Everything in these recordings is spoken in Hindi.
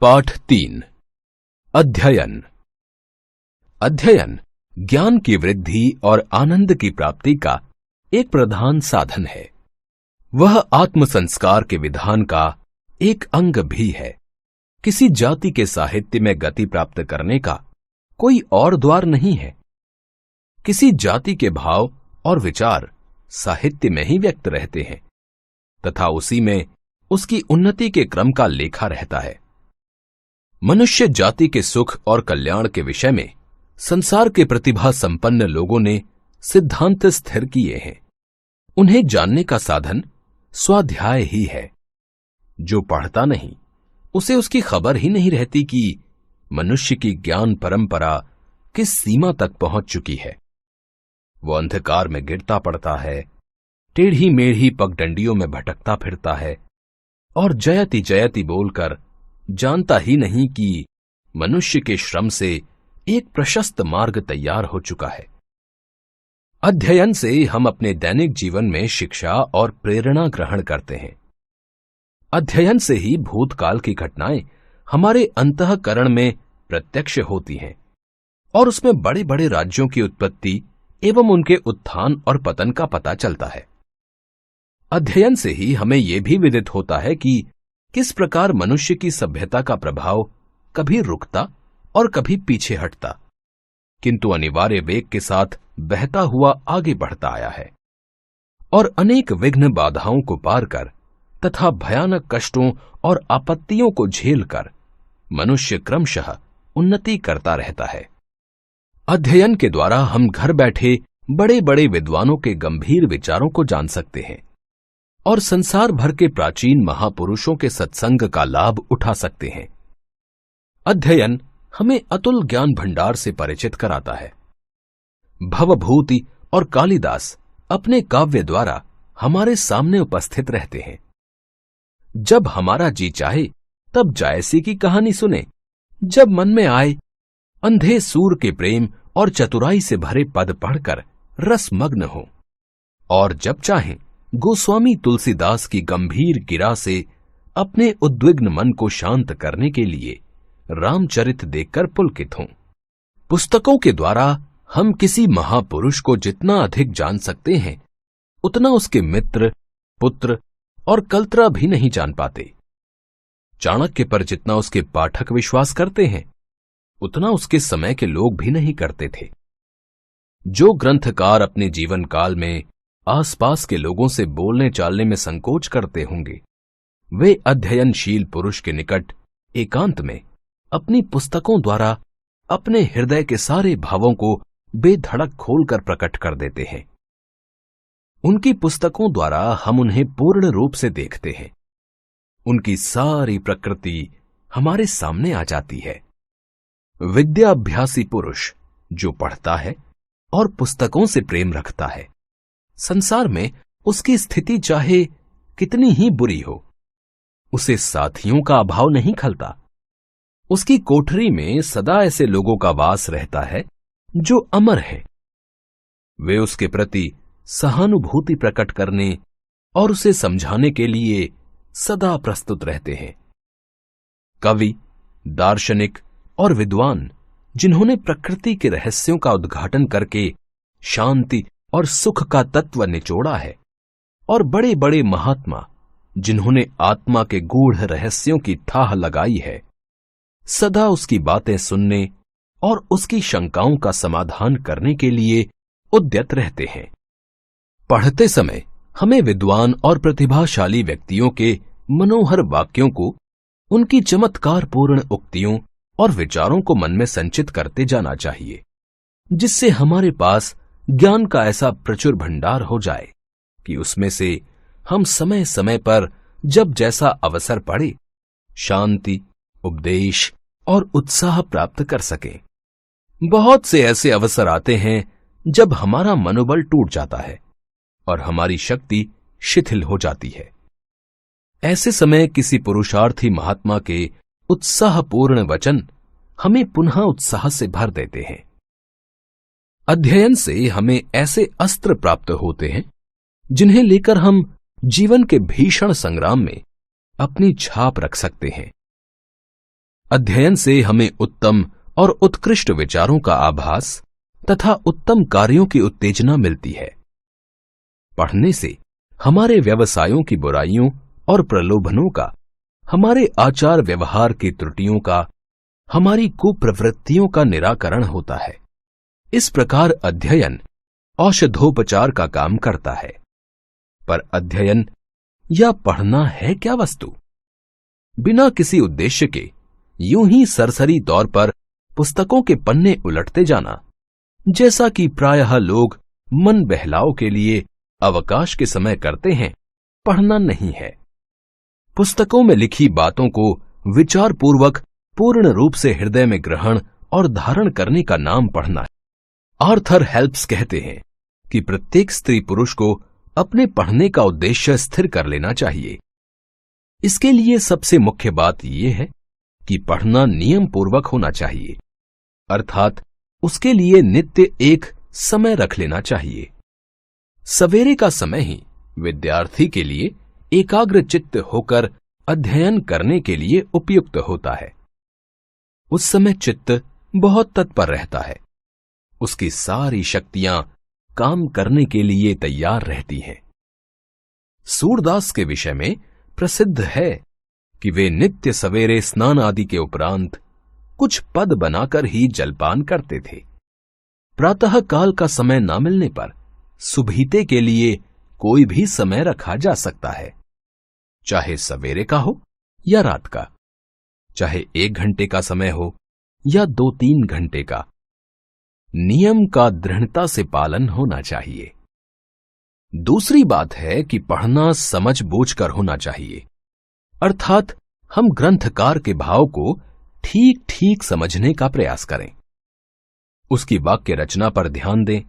पाठ 3 अध्ययन। अध्ययन ज्ञान की वृद्धि और आनंद की प्राप्ति का एक प्रधान साधन है। वह आत्म संस्कार के विधान का एक अंग भी है। किसी जाति के साहित्य में गति प्राप्त करने का कोई और द्वार नहीं है। किसी जाति के भाव और विचार साहित्य में ही व्यक्त रहते हैं तथा उसी में उसकी उन्नति के क्रम का लेखा रहता है। मनुष्य जाति के सुख और कल्याण के विषय में संसार के प्रतिभा संपन्न लोगों ने सिद्धांत स्थिर किए हैं। उन्हें जानने का साधन स्वाध्याय ही है। जो पढ़ता नहीं उसे उसकी खबर ही नहीं रहती कि मनुष्य की ज्ञान परंपरा किस सीमा तक पहुंच चुकी है। वो अंधकार में गिरता पड़ता है, टेढ़ी मेढ़ी पगडंडियों में भटकता फिरता है और जयति जयति बोलकर जानता ही नहीं कि मनुष्य के श्रम से एक प्रशस्त मार्ग तैयार हो चुका है। अध्ययन से हम अपने दैनिक जीवन में शिक्षा और प्रेरणा ग्रहण करते हैं। अध्ययन से ही भूतकाल की घटनाएं हमारे अंतःकरण में प्रत्यक्ष होती हैं और उसमें बड़े बड़े राज्यों की उत्पत्ति एवं उनके उत्थान और पतन का पता चलता है। अध्ययन से ही हमें यह भी विदित होता है कि किस प्रकार मनुष्य की सभ्यता का प्रभाव कभी रुकता और कभी पीछे हटता, किंतु अनिवार्य वेग के साथ बहता हुआ आगे बढ़ता आया है और अनेक विघ्न बाधाओं को पार कर तथा भयानक कष्टों और आपत्तियों को झेलकर मनुष्य क्रमशः उन्नति करता रहता है। अध्ययन के द्वारा हम घर बैठे बड़े बड़े विद्वानों के गंभीर विचारों को जान सकते हैं और संसार भर के प्राचीन महापुरुषों के सत्संग का लाभ उठा सकते हैं। अध्ययन हमें अतुल ज्ञान भंडार से परिचित कराता है। भवभूति और कालिदास अपने काव्य द्वारा हमारे सामने उपस्थित रहते हैं। जब हमारा जी चाहे तब जायसी की कहानी सुने, जब मन में आए अंधे सूर के प्रेम और चतुराई से भरे पद पढ़कर रसमग्न हो, और जब चाहें गोस्वामी तुलसीदास की गंभीर गिरा से अपने उद्विग्न मन को शांत करने के लिए रामचरित देखकर पुलकित हों। पुस्तकों के द्वारा हम किसी महापुरुष को जितना अधिक जान सकते हैं उतना उसके मित्र, पुत्र और कलत्रा भी नहीं जान पाते। चाणक्य पर जितना उसके पाठक विश्वास करते हैं उतना उसके समय के लोग भी नहीं करते थे। जो ग्रंथकार अपने जीवन काल में आसपास के लोगों से बोलने चालने में संकोच करते होंगे, वे अध्ययनशील पुरुष के निकट एकांत में अपनी पुस्तकों द्वारा अपने हृदय के सारे भावों को बेधड़क खोलकर प्रकट कर देते हैं। उनकी पुस्तकों द्वारा हम उन्हें पूर्ण रूप से देखते हैं। उनकी सारी प्रकृति हमारे सामने आ जाती है। विद्याभ्यासी पुरुष जो पढ़ता है और पुस्तकों से प्रेम रखता है, संसार में उसकी स्थिति चाहे कितनी ही बुरी हो, उसे साथियों का अभाव नहीं खलता। उसकी कोठरी में सदा ऐसे लोगों का वास रहता है जो अमर है। वे उसके प्रति सहानुभूति प्रकट करने और उसे समझाने के लिए सदा प्रस्तुत रहते हैं। कवि, दार्शनिक और विद्वान जिन्होंने प्रकृति के रहस्यों का उद्घाटन करके शांति और सुख का तत्व निचोड़ा है, और बड़े बड़े महात्मा जिन्होंने आत्मा के गूढ़ रहस्यों की थाह लगाई है, सदा उसकी बातें सुनने और उसकी शंकाओं का समाधान करने के लिए उद्यत रहते हैं। पढ़ते समय हमें विद्वान और प्रतिभाशाली व्यक्तियों के मनोहर वाक्यों को, उनकी चमत्कारपूर्ण उक्तियों और विचारों को मन में संचित करते जाना चाहिए, जिससे हमारे पास ज्ञान का ऐसा प्रचुर भंडार हो जाए कि उसमें से हम समय समय पर जब जैसा अवसर पड़े शांति, उपदेश और उत्साह प्राप्त कर सकें। बहुत से ऐसे अवसर आते हैं जब हमारा मनोबल टूट जाता है और हमारी शक्ति शिथिल हो जाती है। ऐसे समय किसी पुरुषार्थी महात्मा के उत्साहपूर्ण वचन हमें पुनः उत्साह से भर देते हैं। अध्ययन से हमें ऐसे अस्त्र प्राप्त होते हैं जिन्हें लेकर हम जीवन के भीषण संग्राम में अपनी छाप रख सकते हैं। अध्ययन से हमें उत्तम और उत्कृष्ट विचारों का आभास तथा उत्तम कार्यों की उत्तेजना मिलती है। पढ़ने से हमारे व्यवसायों की बुराइयों और प्रलोभनों का, हमारे आचार व्यवहार की त्रुटियों का, हमारी कुप्रवृत्तियों का निराकरण होता है। इस प्रकार अध्ययन औषधोपचार का काम करता है। पर अध्ययन या पढ़ना है क्या वस्तु? बिना किसी उद्देश्य के यूं ही सरसरी तौर पर पुस्तकों के पन्ने उलटते जाना, जैसा कि प्रायः लोग मन बहलाव के लिए अवकाश के समय करते हैं, पढ़ना नहीं है। पुस्तकों में लिखी बातों को विचार पूर्वक पूर्ण रूप से हृदय में ग्रहण और धारण करने का नाम पढ़ना है। आर्थर हेल्प्स कहते हैं कि प्रत्येक स्त्री पुरुष को अपने पढ़ने का उद्देश्य स्थिर कर लेना चाहिए। इसके लिए सबसे मुख्य बात यह है कि पढ़ना नियम पूर्वक होना चाहिए, अर्थात उसके लिए नित्य एक समय रख लेना चाहिए। सवेरे का समय ही विद्यार्थी के लिए एकाग्र चित्त होकर अध्ययन करने के लिए उपयुक्त होता है। उस समय चित्त बहुत तत्पर रहता है, उसकी सारी शक्तियां काम करने के लिए तैयार रहती हैं। सूरदास के विषय में प्रसिद्ध है कि वे नित्य सवेरे स्नान आदि के उपरांत कुछ पद बनाकर ही जलपान करते थे। प्रातः काल का समय न मिलने पर सुबहीते के लिए कोई भी समय रखा जा सकता है, चाहे सवेरे का हो या रात का, चाहे 1 घंटे का समय हो या 2-3 घंटे का। नियम का दृढ़ता से पालन होना चाहिए। दूसरी बात है कि पढ़ना समझ बूझ कर होना चाहिए, अर्थात हम ग्रंथकार के भाव को ठीक ठीक समझने का प्रयास करें, उसकी वाक्य रचना पर ध्यान दें,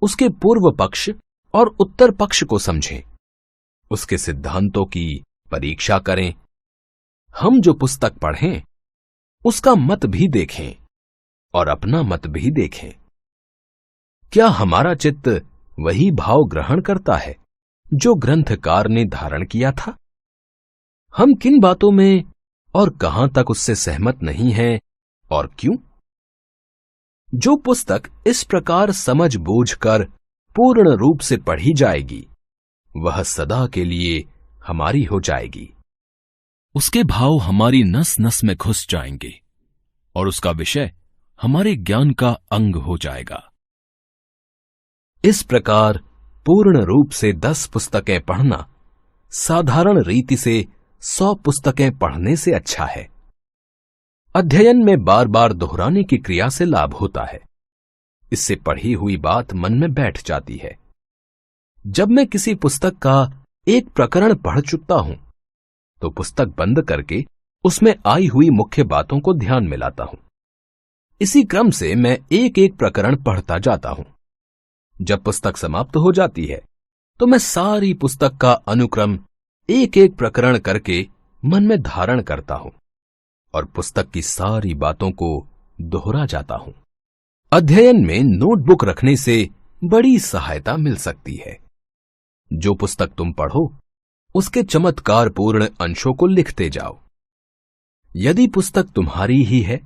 उसके पूर्व पक्ष और उत्तर पक्ष को समझें, उसके सिद्धांतों की परीक्षा करें। हम जो पुस्तक पढ़ें उसका मत भी देखें और अपना मत भी देखें। क्या हमारा चित्त वही भाव ग्रहण करता है जो ग्रंथकार ने धारण किया था? हम किन बातों में और कहां तक उससे सहमत नहीं हैं और क्यों? जो पुस्तक इस प्रकार समझ बूझ कर पूर्ण रूप से पढ़ी जाएगी, वह सदा के लिए हमारी हो जाएगी। उसके भाव हमारी नस नस में घुस जाएंगे और उसका विषय हमारे ज्ञान का अंग हो जाएगा। इस प्रकार पूर्ण रूप से 10 पुस्तकें पढ़ना साधारण रीति से 100 पुस्तकें पढ़ने से अच्छा है। अध्ययन में बार बार दोहराने की क्रिया से लाभ होता है। इससे पढ़ी हुई बात मन में बैठ जाती है। जब मैं किसी पुस्तक का एक प्रकरण पढ़ चुकता हूं, तो पुस्तक बंद करके उसमें आई हुई मुख्य बातों को ध्यान में लाता हूं। इसी क्रम से मैं एक एक प्रकरण पढ़ता जाता हूं। जब पुस्तक समाप्त हो जाती है, तो मैं सारी पुस्तक का अनुक्रम एक एक प्रकरण करके मन में धारण करता हूं और पुस्तक की सारी बातों को दोहरा जाता हूं। अध्ययन में नोटबुक रखने से बड़ी सहायता मिल सकती है। जो पुस्तक तुम पढ़ो, उसके चमत्कारपूर्ण अंशों को लिखते जाओ। यदि पुस्तक तुम्हारी ही है,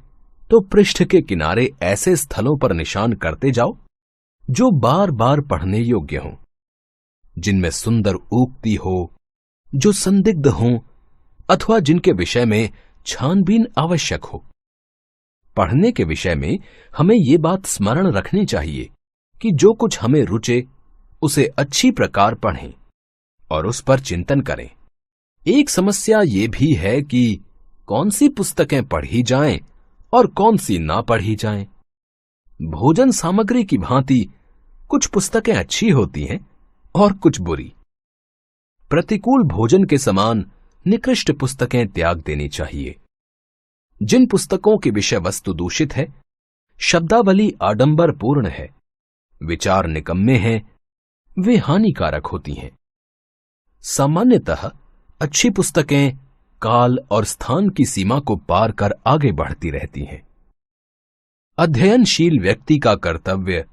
तो पृष्ठ के किनारे ऐसे स्थलों पर निशान करते जाओ जो बार बार पढ़ने योग्य हों, जिनमें सुंदर उक्ति हो, जो संदिग्ध हों अथवा जिनके विषय में छानबीन आवश्यक हो। पढ़ने के विषय में हमें ये बात स्मरण रखनी चाहिए कि जो कुछ हमें रुचे उसे अच्छी प्रकार पढ़ें और उस पर चिंतन करें। एक समस्या ये भी है कि कौन सी पुस्तकें पढ़ी जाएं और कौन सी ना पढ़ी जाएं। भोजन सामग्री की भांति कुछ पुस्तकें अच्छी होती हैं और कुछ बुरी। प्रतिकूल भोजन के समान निकृष्ट पुस्तकें त्याग देनी चाहिए। जिन पुस्तकों की विषय वस्तु दूषित है, शब्दावली आडंबर पूर्ण है, विचार निकम्मे हैं, वे हानिकारक होती हैं। सामान्यतः अच्छी पुस्तकें काल और स्थान की सीमा को पार कर आगे बढ़ती रहती हैं। अध्ययनशील व्यक्ति का कर्तव्य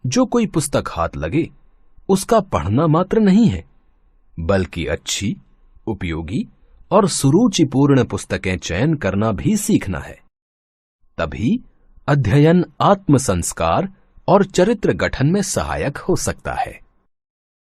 जो कोई पुस्तक हाथ लगे उसका पढ़ना मात्र नहीं है, बल्कि अच्छी, उपयोगी और सुरुचिपूर्ण पुस्तकें चयन करना भी सीखना है। तभी अध्ययन आत्म संस्कार और चरित्र गठन में सहायक हो सकता है।